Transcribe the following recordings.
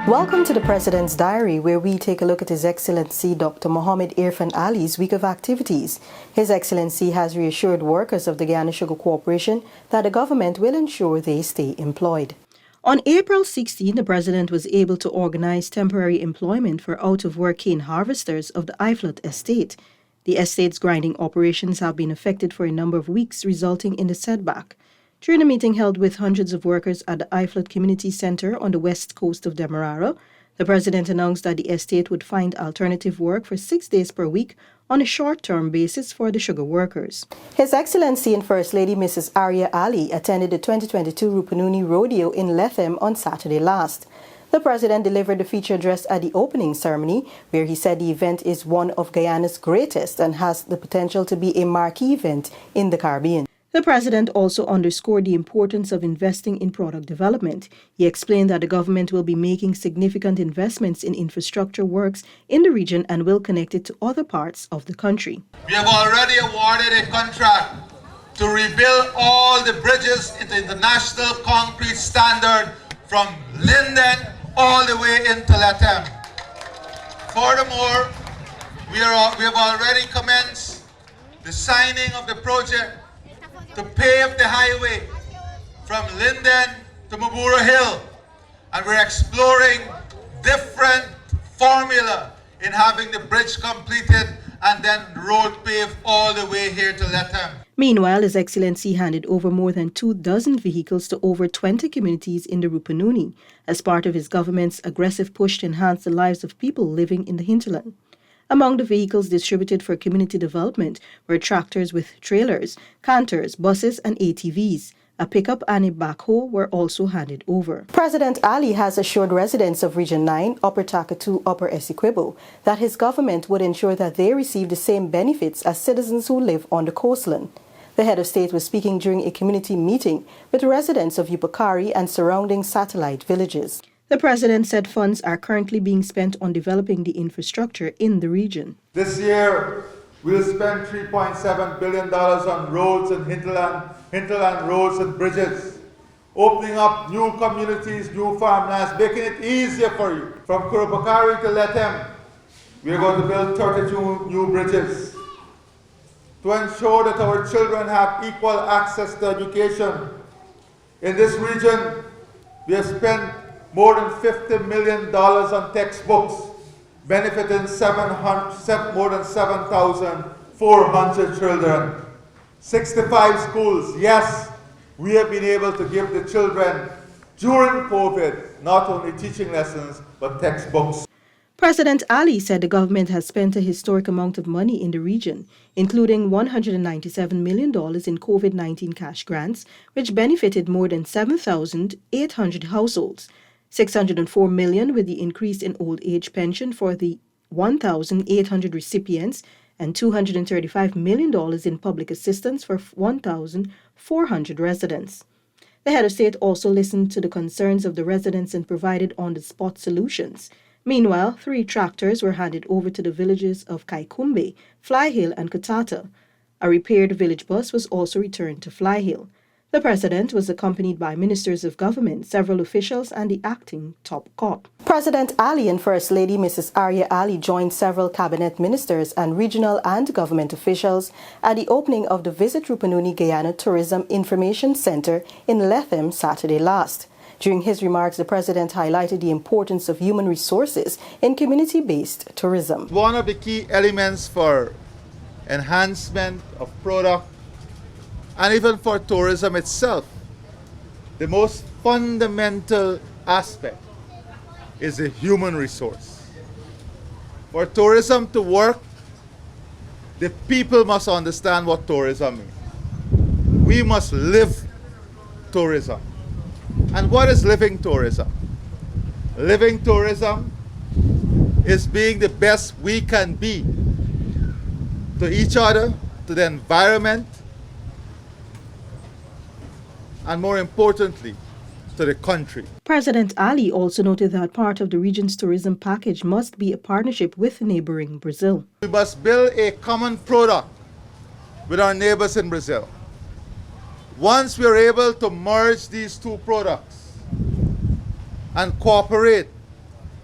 Welcome to the President's Diary, where we take a look at His Excellency Dr. President Irfaan Ali's week of activities. His Excellency has reassured workers of the Guyana Sugar Corporation that the government will ensure they stay employed. On April 16, the President was able to organize temporary employment for out-of-work cane harvesters of the Iflot estate. The estate's grinding operations have been affected for a number of weeks, resulting in the setback. During a meeting held with hundreds of workers at the Iflot Community Center on the west coast of Demerara, the President announced that the estate would find alternative work for 6 days per week on a short-term basis for the sugar workers. His Excellency and First Lady Mrs. Apri Ali attended the 2022 Rupununi Rodeo in Lethem on Saturday last. The President delivered the feature address at the opening ceremony, where he said the event is one of Guyana's greatest and has the potential to be a marquee event in the Caribbean. The President also underscored the importance of investing in product development. He explained that the government will be making significant investments in infrastructure works in the region and will connect it to other parts of the country. We have already awarded a contract to rebuild all the bridges into international concrete standard from Linden all the way into Lethem. Furthermore, we have already commenced the signing of the project to pave the highway from Linden to Mabura Hill, and we're exploring different formula in having the bridge completed and then the road paved all the way here to Lethem. Meanwhile, His Excellency handed over more than 24 vehicles to over 20 communities in the Rupununi as part of his government's aggressive push to enhance the lives of people living in the hinterland. Among the vehicles distributed for community development were tractors with trailers, canters, buses, and ATVs. A pickup and a backhoe were also handed over. President Ali has assured residents of Region 9, Upper Takatu, Upper Essequibo, that his government would ensure that they receive the same benefits as citizens who live on the coastline. The head of state was speaking during a community meeting with residents of Upakari and surrounding satellite villages. The President said funds are currently being spent on developing the infrastructure in the region. This year, we'll spend $3.7 billion on roads and hinterland roads and bridges, opening up new communities, new farmlands, making it easier for you. From Kurupakari to Lethem, we're going to build 32 new bridges to ensure that our children have equal access to education. In this region, we have spent more than $50 million on textbooks, benefiting more than 7,400 children. 65 schools. Yes, we have been able to give the children during COVID not only teaching lessons but textbooks. President Ali said the government has spent a historic amount of money in the region, including $197 million in COVID-19 cash grants, which benefited more than 7,800 households. $604 million with the increase in old age pension for the 1,800 recipients, and $235 million in public assistance for 1,400 residents. The head of state also listened to the concerns of the residents and provided on-the-spot solutions. Meanwhile, 3 tractors were handed over to the villages of Kaikumbe, Flyhill, and Katata. A repaired village bus was also returned to Flyhill. The President was accompanied by ministers of government, several officials, and the acting top cop. President Ali and First Lady Mrs. Apri Ali joined several cabinet ministers and regional and government officials at the opening of the Visit Rupununi Guyana Tourism Information Center in Lethem Saturday last. During his remarks, the President highlighted the importance of human resources in community-based tourism. One of the key elements for enhancement of product and even for tourism itself, the most fundamental aspect is the human resource. For tourism to work, the people must understand what tourism means. We must live tourism. And what is living tourism? Living tourism is being the best we can be to each other, to the environment, and more importantly, to the country. President Ali also noted that part of the region's tourism package must be a partnership with neighboring Brazil. We must build a common product with our neighbors in Brazil. Once we are able to merge these two products and cooperate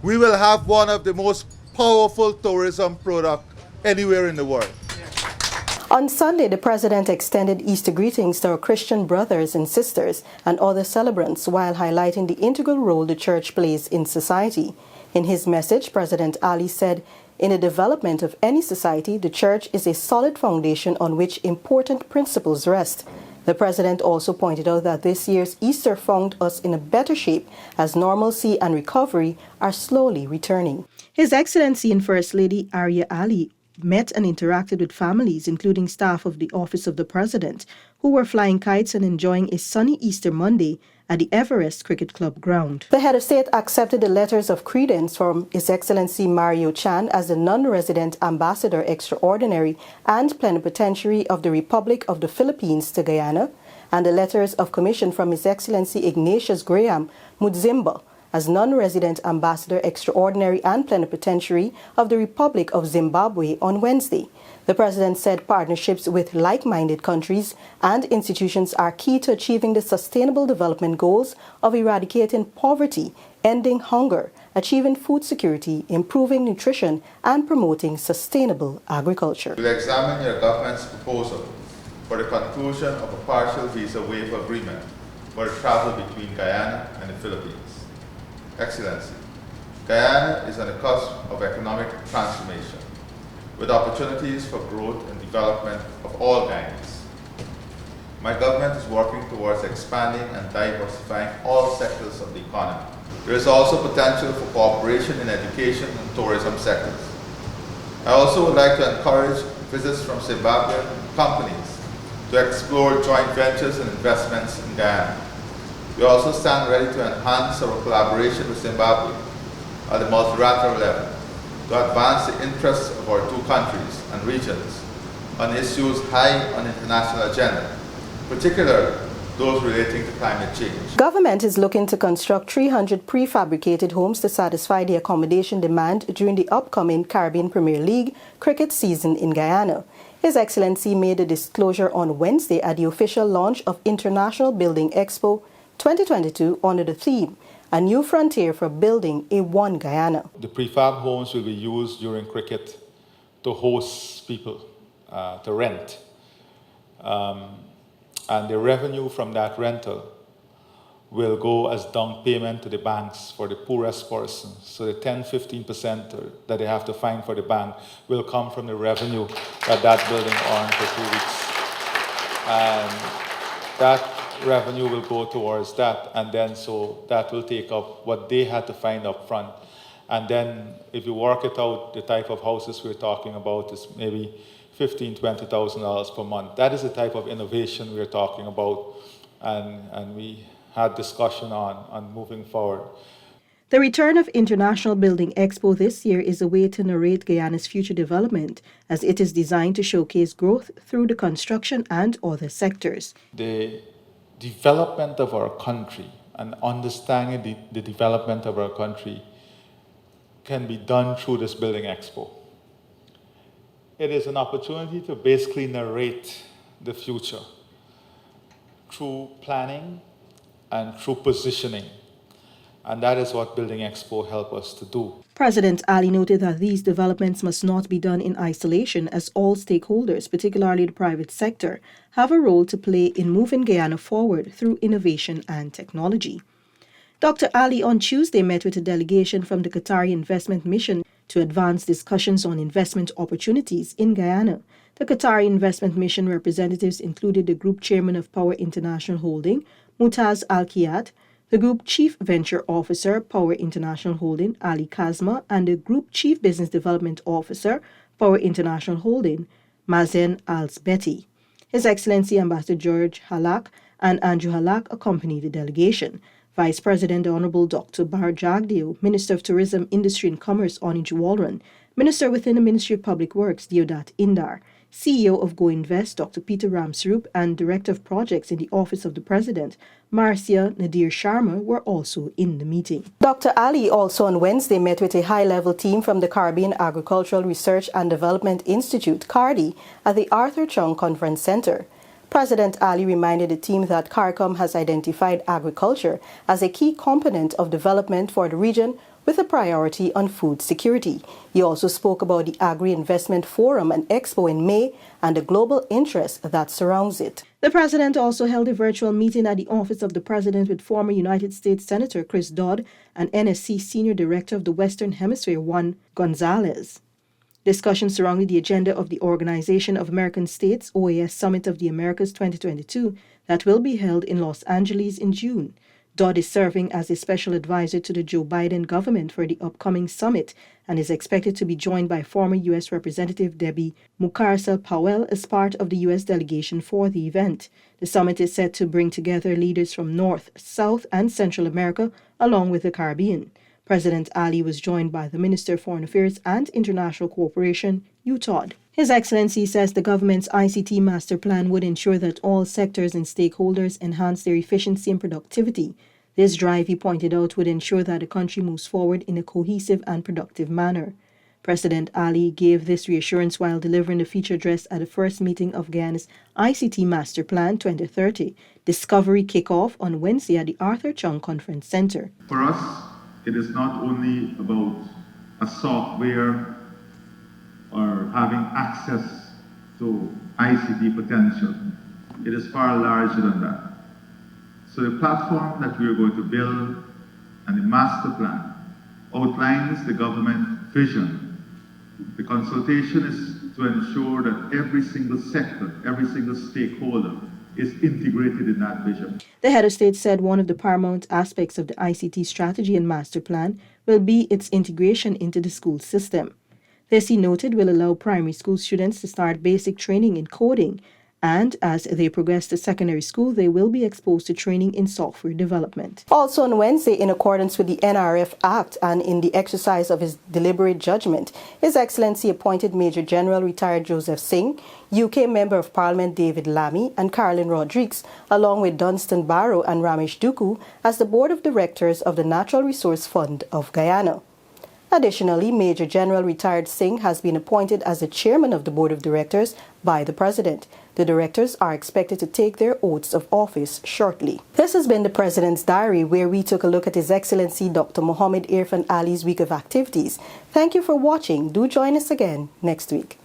we will have one of the most powerful tourism products anywhere in the world. On Sunday, the President extended Easter greetings to our Christian brothers and sisters and other celebrants while highlighting the integral role the church plays in society. In his message, President Ali said, "In the development of any society, the church is a solid foundation on which important principles rest." The President also pointed out that this year's Easter found us in a better shape as normalcy and recovery are slowly returning. His Excellency and First Lady Apri Ali met and interacted with families, including staff of the Office of the President, who were flying kites and enjoying a sunny Easter Monday at the Everest Cricket Club ground. The head of state accepted the letters of credence from His Excellency Mario Chan as the non-resident ambassador extraordinary and plenipotentiary of the Republic of the Philippines to Guyana, and the letters of commission from His Excellency Ignatius Graham Mudzimba as non-resident ambassador extraordinary and plenipotentiary of the Republic of Zimbabwe on Wednesday. The President said partnerships with like-minded countries and institutions are key to achieving the sustainable development goals of eradicating poverty, ending hunger, achieving food security, improving nutrition, and promoting sustainable agriculture. We'll examine your government's proposal for the conclusion of a partial visa waiver agreement for travel between Guyana and the Philippines. Excellency, Guyana is on the cusp of economic transformation, with opportunities for growth and development of all Guyanese. My government is working towards expanding and diversifying all sectors of the economy. There is also potential for cooperation in education and tourism sectors. I also would like to encourage visits from Zimbabwean companies to explore joint ventures and investments in Guyana. We also stand ready to enhance our collaboration with Zimbabwe at the multilateral level to advance the interests of our two countries and regions on issues high on the international agenda, particularly those relating to climate change. Government is looking to construct 300 prefabricated homes to satisfy the accommodation demand during the upcoming Caribbean Premier League cricket season in Guyana. His Excellency made a disclosure on Wednesday at the official launch of International Building Expo 2022 under the theme, "A New Frontier for Building a One Guyana." The prefab homes will be used during cricket to host people, to rent. And the revenue from that rental will go as down payment to the banks for the poorest persons. So the 10-15% that they have to find for the bank will come from the revenue that that building earned for 2 weeks. And that revenue will go towards that, and then so that will take up what they had to find up front. And then if you work it out, the type of houses we're talking about is maybe $15,000–$20,000 per month. That is the type of innovation we're talking about, and we had discussion on moving forward. The return of International Building Expo this year is a way to narrate Guyana's future development, as it is designed to showcase growth through the construction and other sectors. The development of our country and understanding the development of our country can be done through this Building Expo. It is an opportunity to basically narrate the future through planning and through positioning. And that is what Building Expo helps us to do. President Ali noted that these developments must not be done in isolation, as all stakeholders, particularly the private sector, have a role to play in moving Guyana forward through innovation and technology. Dr. Ali on Tuesday met with a delegation from the Qatari Investment Mission to advance discussions on investment opportunities in Guyana. The Qatari Investment Mission representatives included the Group Chairman of Power International Holding, Mutaz Al-Kiyat, the Group Chief Venture Officer, Power International Holding, Ali Kazma, and the Group Chief Business Development Officer, Power International Holding, Mazen Alsbeti. His Excellency Ambassador George Halak and Andrew Halak accompanied the delegation. Vice President Honorable Dr. Bar Jagdeo, Minister of Tourism, Industry and Commerce Oni Walran, Minister within the Ministry of Public Works Deodat Indar, CEO of Go Invest Dr. Peter Ramsroop, and Director of Projects in the Office of the President, Marcia Nadir Sharma, were also in the meeting. Dr. Ali also on Wednesday met with a high-level team from the Caribbean Agricultural Research and Development Institute, CARDI, at the Arthur Chung Conference Center. President Ali reminded the team that CARICOM has identified agriculture as a key component of development for the region, with a priority on food security. He also spoke about the Agri-Investment Forum and Expo in May and the global interest that surrounds it. The president also held a virtual meeting at the office of the president with former United States Senator Chris Dodd and NSC Senior Director of the Western Hemisphere, Juan Gonzalez. Discussions surrounding the agenda of the Organization of American States OAS Summit of the Americas 2022 that will be held in Los Angeles in June. Dodd is serving as a special advisor to the Joe Biden government for the upcoming summit and is expected to be joined by former U.S. Representative Debbie Mucarsel-Powell as part of the U.S. delegation for the event. The summit is set to bring together leaders from North, South, and Central America, along with the Caribbean. President Ali was joined by the Minister of Foreign Affairs and International Cooperation, Todd. His Excellency says the government's ICT master plan would ensure that all sectors and stakeholders enhance their efficiency and productivity. This drive, he pointed out, would ensure that the country moves forward in a cohesive and productive manner. President Ali gave this reassurance while delivering the feature address at the first meeting of Guyana's ICT Master Plan 2030 Discovery Kickoff on Wednesday at the Arthur Chung Conference Center. For us, it is not only about a software or having access to ICT potential. It is far larger than that. So the platform that we are going to build and the master plan outlines the government vision. The consultation is to ensure that every single sector, every single stakeholder is integrated in that vision. The head of state said one of the paramount aspects of the ICT strategy and master plan will be its integration into the school system. This, he noted, will allow primary school students to start basic training in coding, and as they progress to secondary school, they will be exposed to training in software development. Also on Wednesday, in accordance with the NRF Act and in the exercise of his deliberate judgment, His Excellency appointed Major General retired Joseph Singh, UK Member of Parliament David Lammy and Carolyn Rodrigues, along with Dunstan Barrow and Ramesh Duku, as the Board of Directors of the Natural Resource Fund of Guyana. Additionally, Major General retired Singh has been appointed as the chairman of the Board of Directors by the President. The directors are expected to take their oaths of office shortly. This has been the President's Diary, where we took a look at His Excellency Dr. Mohammed Irfaan Ali's week of activities. Thank you for watching. Do join us again next week.